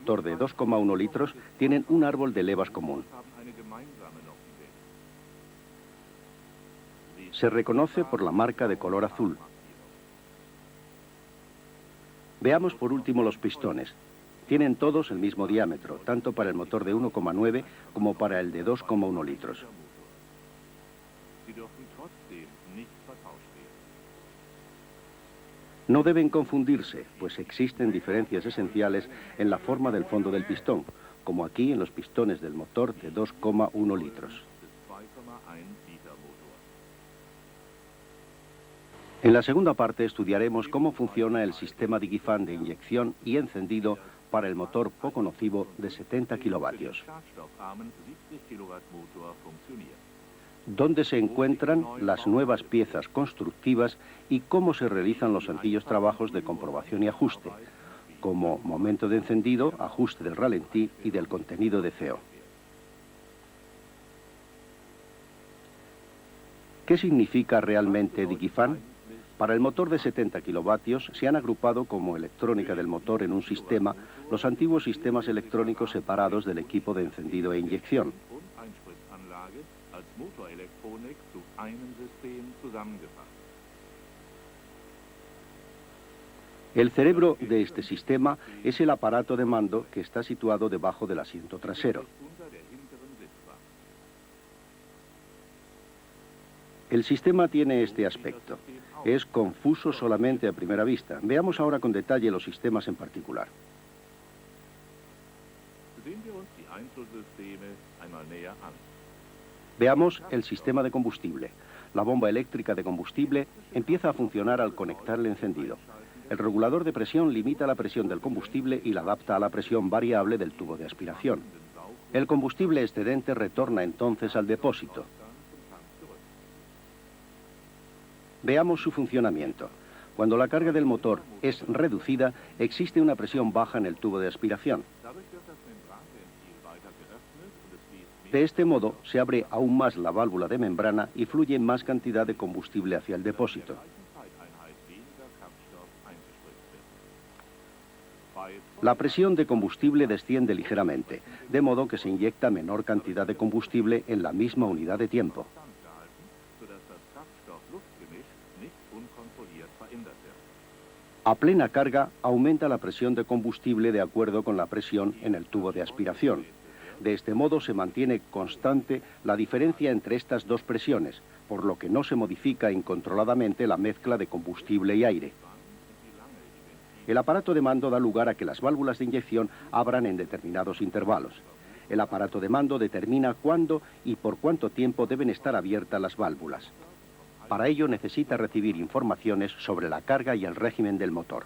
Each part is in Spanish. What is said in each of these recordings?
motor de 2,1 litros tienen un árbol de levas común. Se reconoce por la marca de color azul. Veamos por último los pistones. Tienen todos el mismo diámetro, tanto para el motor de 1,9 como para el de 2,1 litros. No deben confundirse, pues existen diferencias esenciales en la forma del fondo del pistón, como aquí en los pistones del motor de 2,1 litros. En la segunda parte estudiaremos cómo funciona el sistema Digifan de inyección y encendido para el motor poco nocivo de 70 kilovatios. Dónde se encuentran las nuevas piezas constructivas y cómo se realizan los sencillos trabajos de comprobación y ajuste, como momento de encendido, ajuste del ralentí y del contenido de CO. ¿Qué significa realmente Digifan? Para el motor de 70 kilovatios se han agrupado como electrónica del motor en un sistema los antiguos sistemas electrónicos separados del equipo de encendido e inyección. El cerebro de este sistema es el aparato de mando que está situado debajo del asiento trasero. El sistema tiene este aspecto. Es confuso solamente a primera vista. Veamos ahora con detalle los sistemas en particular. Veamos el sistema de combustible. La bomba eléctrica de combustible empieza a funcionar al conectar el encendido. El regulador de presión limita la presión del combustible y la adapta a la presión variable del tubo de aspiración. El combustible excedente retorna entonces al depósito. Veamos su funcionamiento. Cuando la carga del motor es reducida, existe una presión baja en el tubo de aspiración. De este modo, se abre aún más la válvula de membrana y fluye más cantidad de combustible hacia el depósito. La presión de combustible desciende ligeramente, de modo que se inyecta menor cantidad de combustible en la misma unidad de tiempo. A plena carga, aumenta la presión de combustible de acuerdo con la presión en el tubo de aspiración. De este modo se mantiene constante la diferencia entre estas dos presiones, por lo que no se modifica incontroladamente la mezcla de combustible y aire. El aparato de mando da lugar a que las válvulas de inyección abran en determinados intervalos. El aparato de mando determina cuándo y por cuánto tiempo deben estar abiertas las válvulas. Para ello necesita recibir informaciones sobre la carga y el régimen del motor.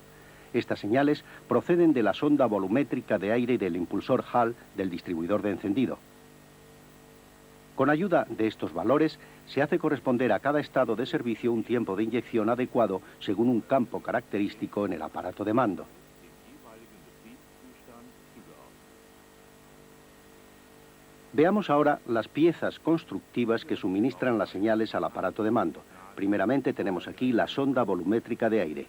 Estas señales proceden de la sonda volumétrica de aire del impulsor Hall del distribuidor de encendido. Con ayuda de estos valores, se hace corresponder a cada estado de servicio un tiempo de inyección adecuado según un campo característico en el aparato de mando. Veamos ahora las piezas constructivas que suministran las señales al aparato de mando. Primeramente tenemos aquí la sonda volumétrica de aire.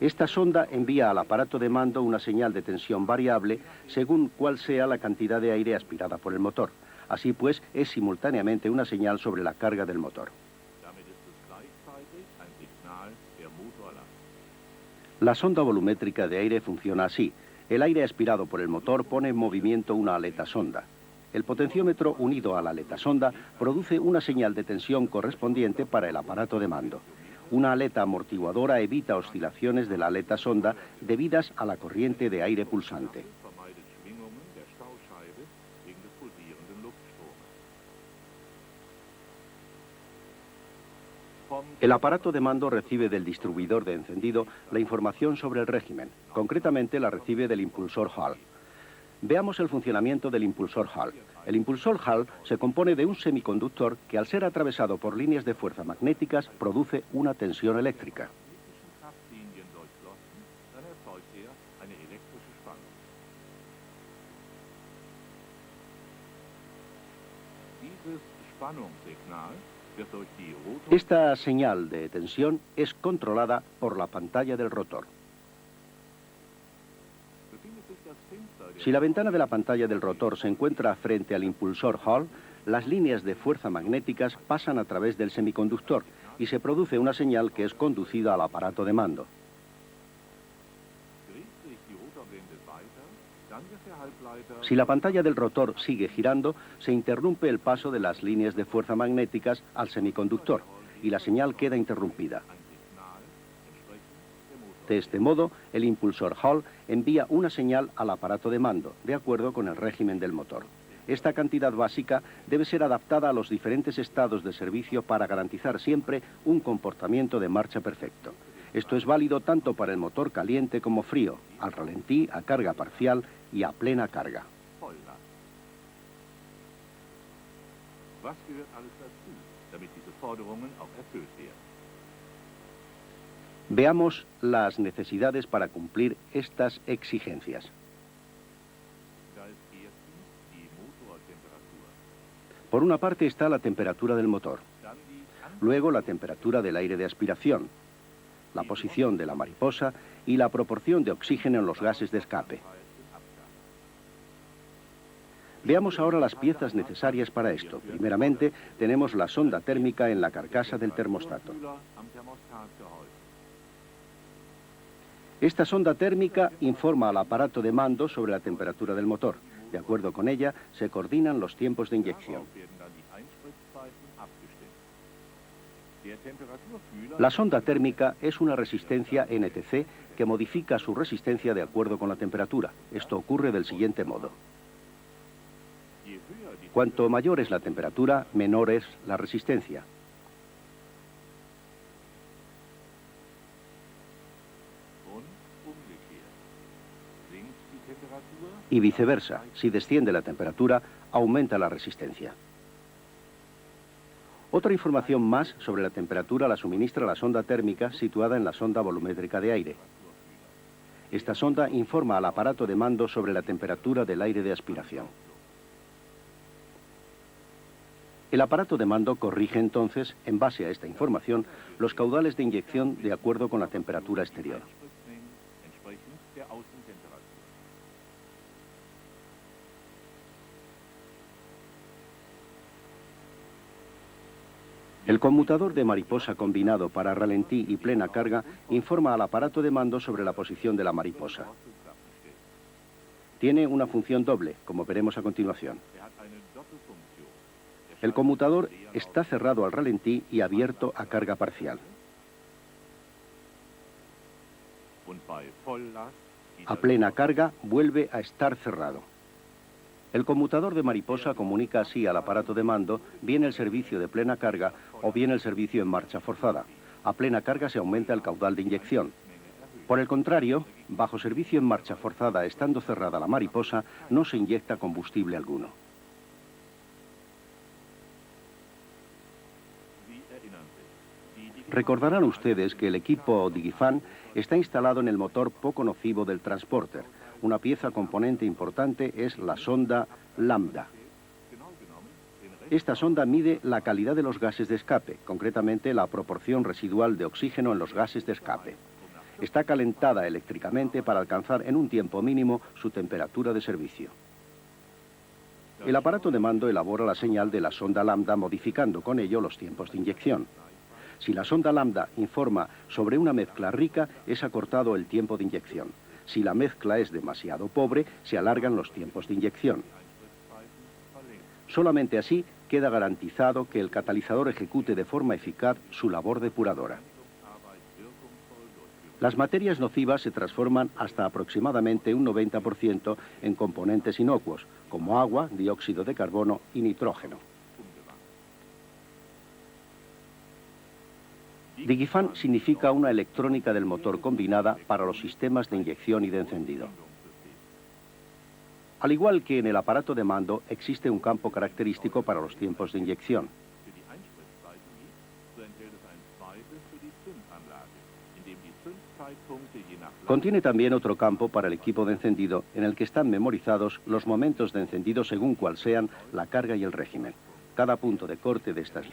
Esta sonda envía al aparato de mando una señal de tensión variable según cuál sea la cantidad de aire aspirada por el motor. Así pues, es simultáneamente una señal sobre la carga del motor. La sonda volumétrica de aire funciona así. El aire aspirado por el motor pone en movimiento una aleta sonda. El potenciómetro unido a la aleta sonda produce una señal de tensión correspondiente para el aparato de mando. Una aleta amortiguadora evita oscilaciones de la aleta sonda debidas a la corriente de aire pulsante. El aparato de mando recibe del distribuidor de encendido la información sobre el régimen. Concretamente la recibe del impulsor Hall. Veamos el funcionamiento del impulsor Hall. El impulsor Hall se compone de un semiconductor que al ser atravesado por líneas de fuerza magnéticas produce una tensión eléctrica. Esta señal de tensión es controlada por la pantalla del rotor. Si la ventana de la pantalla del rotor se encuentra frente al impulsor Hall, las líneas de fuerza magnéticas pasan a través del semiconductor y se produce una señal que es conducida al aparato de mando. Si la pantalla del rotor sigue girando, se interrumpe el paso de las líneas de fuerza magnéticas al semiconductor y la señal queda interrumpida. De este modo, el impulsor Hall envía una señal al aparato de mando, de acuerdo con el régimen del motor. Esta cantidad básica debe ser adaptada a los diferentes estados de servicio para garantizar siempre un comportamiento de marcha perfecto. Esto es válido tanto para el motor caliente como frío, al ralentí, a carga parcial y a plena carga. Veamos las necesidades para cumplir estas exigencias. Por una parte está la temperatura del motor, luego la temperatura del aire de aspiración, la posición de la mariposa y la proporción de oxígeno en los gases de escape. Veamos ahora las piezas necesarias para esto. Primeramente, tenemos la sonda térmica en la carcasa del termostato. Esta sonda térmica informa al aparato de mando sobre la temperatura del motor. De acuerdo con ella, se coordinan los tiempos de inyección. La sonda térmica es una resistencia NTC que modifica su resistencia de acuerdo con la temperatura. Esto ocurre del siguiente modo. Cuanto mayor es la temperatura, menor es la resistencia. Y viceversa, si desciende la temperatura, aumenta la resistencia. Otra información más sobre la temperatura la suministra la sonda térmica situada en la sonda volumétrica de aire. Esta sonda informa al aparato de mando sobre la temperatura del aire de aspiración. El aparato de mando corrige entonces, en base a esta información, los caudales de inyección de acuerdo con la temperatura exterior. El conmutador de mariposa combinado para ralentí y plena carga informa al aparato de mando sobre la posición de la mariposa. Tiene una función doble, como veremos a continuación. El conmutador está cerrado al ralentí y abierto a carga parcial. A plena carga vuelve a estar cerrado. El conmutador de mariposa comunica así al aparato de mando bien el servicio de plena carga o bien el servicio en marcha forzada. A plena carga se aumenta el caudal de inyección. Por el contrario, bajo servicio en marcha forzada, estando cerrada la mariposa, no se inyecta combustible alguno. Recordarán ustedes que el equipo Digifan está instalado en el motor poco nocivo del transporter. Una pieza componente importante es la sonda Lambda. Esta sonda mide la calidad de los gases de escape, concretamente la proporción residual de oxígeno en los gases de escape. Está calentada eléctricamente para alcanzar en un tiempo mínimo su temperatura de servicio. El aparato de mando elabora la señal de la sonda Lambda modificando con ello los tiempos de inyección. Si la sonda Lambda informa sobre una mezcla rica, es acortado el tiempo de inyección. Si la mezcla es demasiado pobre, se alargan los tiempos de inyección. Solamente así queda garantizado que el catalizador ejecute de forma eficaz su labor depuradora. Las materias nocivas se transforman hasta aproximadamente un 90% en componentes inocuos, como agua, dióxido de carbono y nitrógeno. Digifan significa una electrónica del motor combinada para los sistemas de inyección y de encendido. Al igual que en el aparato de mando, existe un campo característico para los tiempos de inyección. Contiene también otro campo para el equipo de encendido, en el que están memorizados los momentos de encendido según cual sean la carga y el régimen. Cada punto de corte de estas